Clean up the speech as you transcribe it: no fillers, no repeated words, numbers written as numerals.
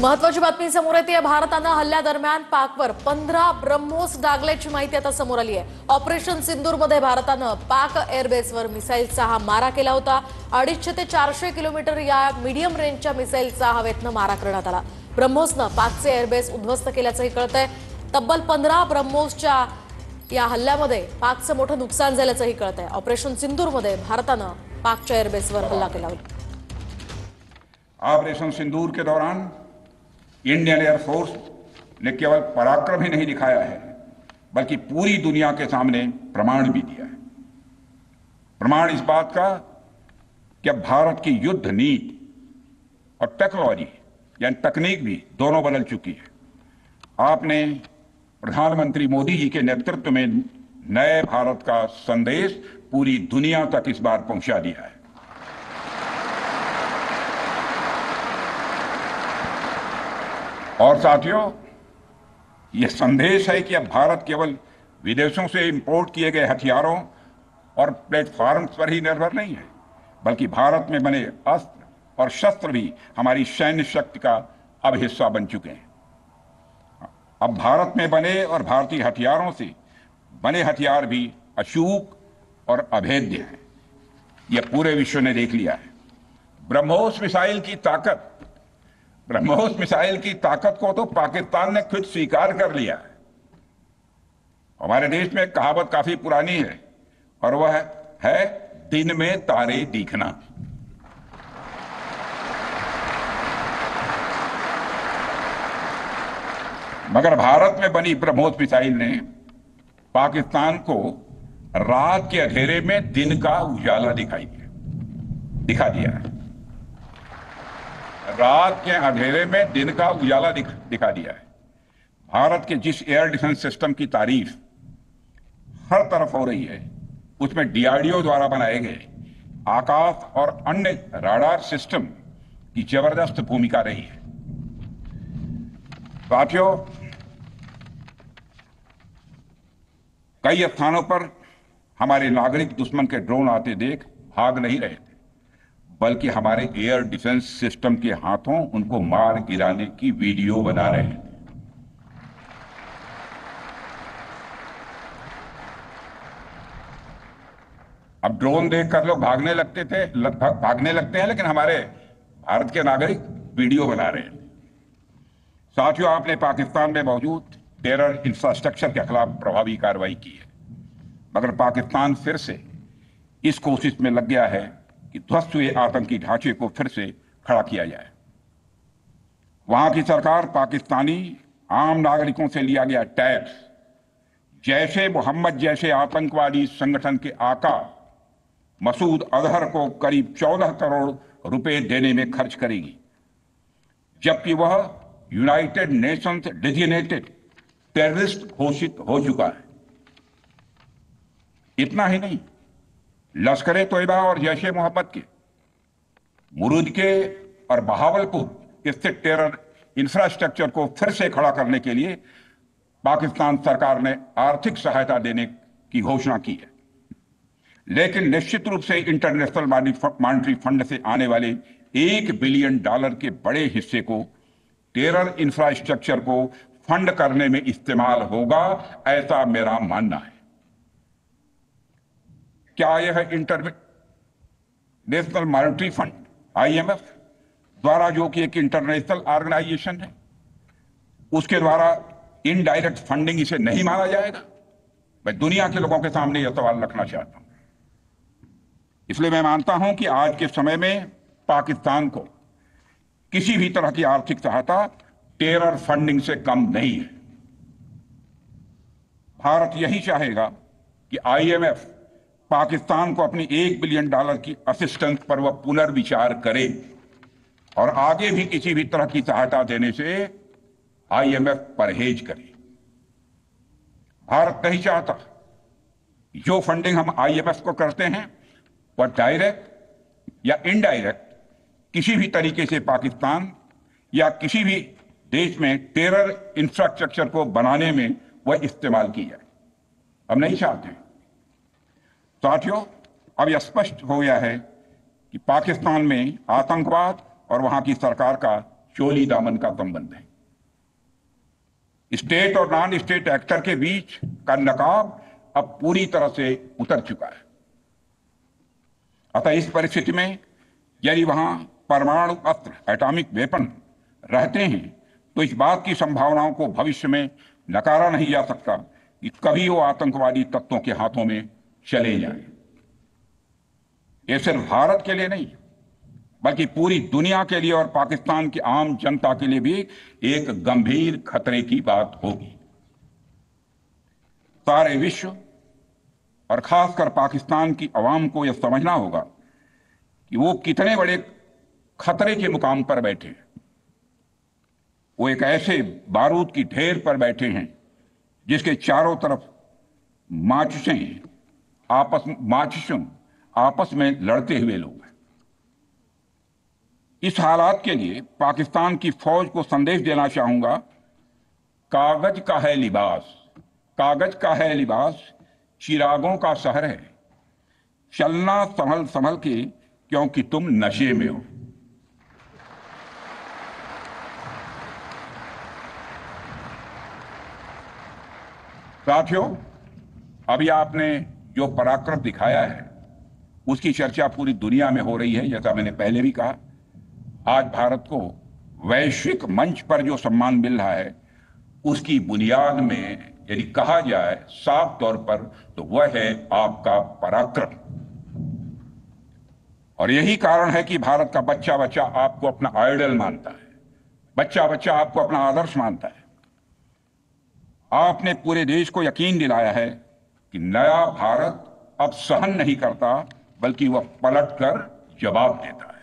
महत्वाची बातमी समोर येते। भारतानं हल्ल्यादरम्यान पाकवर 15 ब्रह्मोस डागल्याची माहिती आता समोर आली आहे। ऑपरेशन सिंदूरमध्ये भारतानं पाक एअरबेसवर मिसाईलचा हा मारा केला होता। 250 ते 400 किलोमीटर या मीडियम रेंजच्या मिसाईलचा हवेतनं मारा करण्यात आला। ब्रह्मोसनं पाकचे एअरबेस उद्ध्वस्त केल्याचंही कळतंय। तब्बल 15 ब्रह्मोसच्या या हल्ल्यामध्ये पाकचं मोठं नुकसान झाल्याचंही कळतंय। ऑपरेशन सिंदूरमध्ये भारतानं पाकच्या एअरबेसवर हल्ला केला होता। ऑपरेशन सिंदूर के दौरान इंडियन एयरफोर्स ने केवल पराक्रम ही नहीं दिखाया है, बल्कि पूरी दुनिया के सामने प्रमाण भी दिया है। प्रमाण इस बात का कि अब भारत की युद्ध नीति और टेक्नोलॉजी यानी तकनीक भी दोनों बदल चुकी है। आपने प्रधानमंत्री मोदी जी के नेतृत्व में नए भारत का संदेश पूरी दुनिया तक इस बार पहुंचा दिया है। और साथियों, यह संदेश है कि अब भारत केवल विदेशों से इंपोर्ट किए गए हथियारों और प्लेटफॉर्म्स पर ही निर्भर नहीं है, बल्कि भारत में बने अस्त्र और शस्त्र भी हमारी सैन्य शक्ति का अब हिस्सा बन चुके हैं। अब भारत में बने और भारतीय हथियारों से बने हथियार भी अचूक और अभेद्य हैं। यह पूरे विश्व ने देख लिया है। ब्रह्मोस मिसाइल की ताकत को तो पाकिस्तान ने खुद स्वीकार कर लिया है। हमारे देश में कहावत काफी पुरानी है और वह है दिन में तारे दिखना। मगर भारत में बनी ब्रह्मोस मिसाइल ने पाकिस्तान को रात के अंधेरे में दिन का उजाला दिखा दिया है। रात के अंधेरे में दिन का उजाला दिखा दिया है। भारत के जिस एयर डिफेंस सिस्टम की तारीफ हर तरफ हो रही है, उसमें डीआरडीओ द्वारा बनाए गए आकाश और अन्य राडार सिस्टम की जबरदस्त भूमिका रही है। साथियों, कई स्थानों पर हमारे नागरिक दुश्मन के ड्रोन आते देख भाग नहीं रहे थे, बल्कि हमारे एयर डिफेंस सिस्टम के हाथों उनको मार गिराने की वीडियो बना रहे थे। अब ड्रोन देखकर लोग भागने लगते हैं, लेकिन हमारे भारत के नागरिक वीडियो बना रहे हैं। साथियों, आपने पाकिस्तान में मौजूद टेरर इंफ्रास्ट्रक्चर के खिलाफ प्रभावी कार्रवाई की है, मगर पाकिस्तान फिर से इस कोशिश में लग गया है कि ध्वस्त हुए आतंकी ढांचे को फिर से खड़ा किया जाए। वहां की सरकार पाकिस्तानी आम नागरिकों से लिया गया टैक्स जैशे मोहम्मद जैसे आतंकवादी संगठन के आका मसूद अजहर को करीब 14 करोड़ रुपए देने में खर्च करेगी, जबकि वह यूनाइटेड नेशंस डेजिग्नेटेड टेररिस्ट घोषित हो चुका है। इतना ही नहीं, लश्कर तोयबा और जैशे मोहम्मद के मुरूद के और बहावलपुर स्थित टेरर इंफ्रास्ट्रक्चर को फिर से खड़ा करने के लिए पाकिस्तान सरकार ने आर्थिक सहायता देने की घोषणा की है। लेकिन निश्चित रूप से इंटरनेशनल मॉनेटरी फंड से आने वाले $1 बिलियन के बड़े हिस्से को टेरर इंफ्रास्ट्रक्चर को फंड करने में इस्तेमाल होगा, ऐसा मेरा मानना है। क्या यह इंटरनेशनल मॉनेटरी फंड IMF द्वारा, जो कि एक इंटरनेशनल ऑर्गेनाइजेशन है, उसके द्वारा इनडायरेक्ट फंडिंग इसे नहीं माना जाएगा? मैं दुनिया के लोगों के सामने यह सवाल रखना चाहता हूं। इसलिए मैं मानता हूं कि आज के समय में पाकिस्तान को किसी भी तरह की आर्थिक सहायता टेरर फंडिंग से कम नहीं है। भारत यही चाहेगा कि IMF पाकिस्तान को अपनी $1 बिलियन की असिस्टेंस पर वह पुनर्विचार करे और आगे भी किसी भी तरह की सहायता देने से IMF परहेज करे। भारत नहीं चाहता जो फंडिंग हम IMF को करते हैं वह डायरेक्ट या इनडायरेक्ट किसी भी तरीके से पाकिस्तान या किसी भी देश में टेरर इंफ्रास्ट्रक्चर को बनाने में वह इस्तेमाल की जाए। हम नहीं चाहते। साथियों, अब यह स्पष्ट हो गया है कि पाकिस्तान में आतंकवाद और वहां की सरकार का चोली दामन का संबंध है। स्टेट और नॉन स्टेट एक्टर के बीच का नकाब अब पूरी तरह से उतर चुका है। अतः इस परिस्थिति में यदि वहां परमाणु अस्त्र, एटॉमिक वेपन रहते हैं तो इस बात की संभावनाओं को भविष्य में नकारा नहीं जा सकता कि कभी वो आतंकवादी तत्वों के हाथों में चले जाएं। ये सिर्फ भारत के लिए नहीं बल्कि पूरी दुनिया के लिए और पाकिस्तान की आम जनता के लिए भी एक गंभीर खतरे की बात होगी। सारे विश्व और खासकर पाकिस्तान की आवाम को यह समझना होगा कि वो कितने बड़े खतरे के मुकाम पर बैठे हैं। वो एक ऐसे बारूद की ढेर पर बैठे हैं जिसके चारों तरफ माचिसें आपस में लड़ते हुए लोग हैं। इस हालात के लिए पाकिस्तान की फौज को संदेश देना चाहूंगा, कागज का है लिबास, कागज का है लिबास, चिरागों का शहर है, चलना संभल संभल के क्योंकि तुम नशे में हो। साथियों, अभी आपने जो पराक्रम दिखाया है उसकी चर्चा पूरी दुनिया में हो रही है। जैसा मैंने पहले भी कहा, आज भारत को वैश्विक मंच पर जो सम्मान मिल रहा है उसकी बुनियाद में यदि कहा जाए साफ तौर पर तो वह है आपका पराक्रम। और यही कारण है कि भारत का बच्चा बच्चा आपको अपना आइडल मानता है, बच्चा बच्चा आपको अपना आदर्श मानता है। आपने पूरे देश को यकीन दिलाया है कि नया भारत अब सहन नहीं करता बल्कि वह पलटकर जवाब देता है।